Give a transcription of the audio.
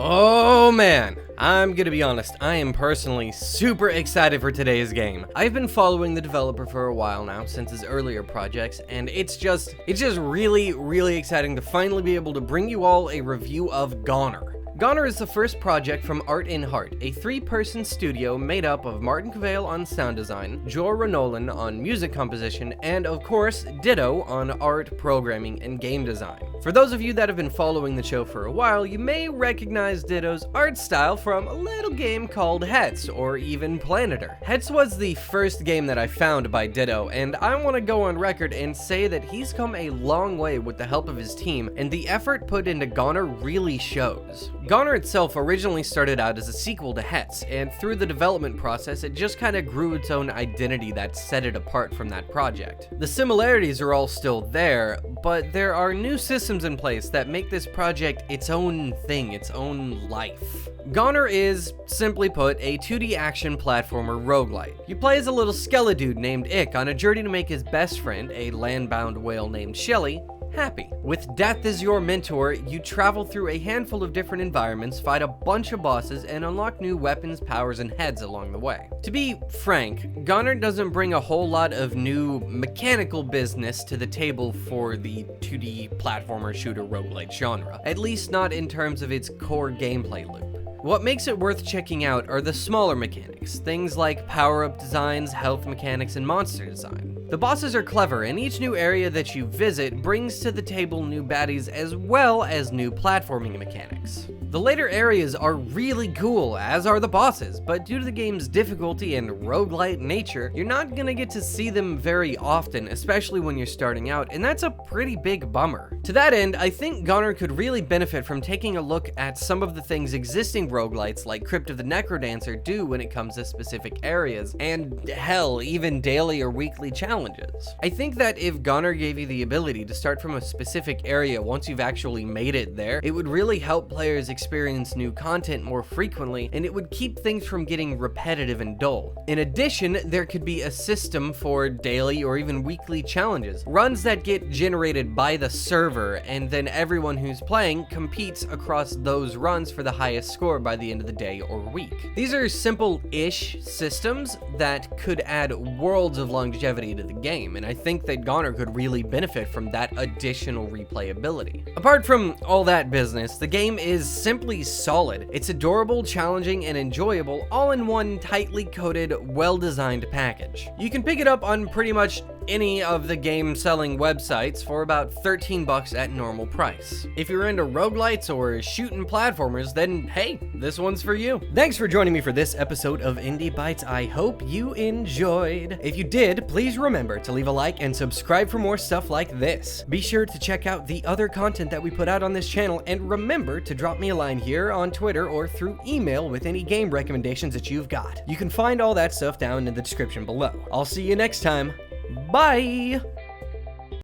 Oh man, I'm gonna be honest, I am personally super excited for today's game. I've been following the developer for a while now, since his earlier projects, and it's just really exciting to finally be able to bring you all a review of GoNNER. GoNNER is the first project from Art in Heart, a three-person studio made up of Martin Cavale on sound design, Jor Nolan on music composition, and of course, Ditto on art, programming, and game design. For those of you that have been following the show for a while, you may recognize Ditto's art style from a little game called Hetz, or even Planeter. Hetz was the first game that I found by Ditto, and I want to go on record and say that he's come a long way with the help of his team, and the effort put into GoNNER really shows. GoNNER itself originally started out as a sequel to Hetz, and through the development process, it just kind of grew its own identity that set it apart from that project. The similarities are all still there, but there are new systems in place that make this project its own thing, its own life. GoNNER is, simply put, a 2D action platformer roguelite. You play as a little skeledude named Ick on a journey to make his best friend, a landbound whale named Shelly, happy. With death as your mentor, you travel through a handful of different environments, fight a bunch of bosses, and unlock new weapons, powers, and heads along the way. To be frank, GoNNER doesn't bring a whole lot of new mechanical business to the table for the 2D platformer shooter roguelite genre, at least not in terms of its core gameplay loop. What makes it worth checking out are the smaller mechanics, things like power-up designs, health mechanics, and monster design. The bosses are clever, and each new area that you visit brings to the table new baddies as well as new platforming mechanics. The later areas are really cool, as are the bosses, but due to the game's difficulty and roguelite nature, you're not gonna get to see them very often, especially when you're starting out, and that's a pretty big bummer. To that end, I think GoNNER could really benefit from taking a look at some of the things existing roguelites like Crypt of the Necrodancer do when it comes to specific areas, and hell, even daily or weekly challenges. I think that if GoNNER gave you the ability to start from a specific area once you've actually made it there, it would really help players experience new content more frequently, and it would keep things from getting repetitive and dull. In addition, there could be a system for daily or even weekly challenges, runs that get generated by the server, and then everyone who's playing competes across those runs for the highest score by the end of the day or week. These are simple-ish systems that could add worlds of longevity to the game, and I think that GoNNER could really benefit from that additional replayability. Apart from all that business, the game is simply solid. It's adorable, challenging, and enjoyable, all in one tightly coded, well-designed package. You can pick it up on pretty much any of the game-selling websites for about $13 at normal price. If you're into roguelites or shooting platformers, then hey, this one's for you. Thanks for joining me for this episode of Indie Bytes. I hope you enjoyed. If you did, please remember to leave a like and subscribe for more stuff like this. Be sure to check out the other content that we put out on this channel, and remember to drop me a line here on Twitter or through email with any game recommendations that you've got. You can find all that stuff down in the description below. I'll see you next time. Bye!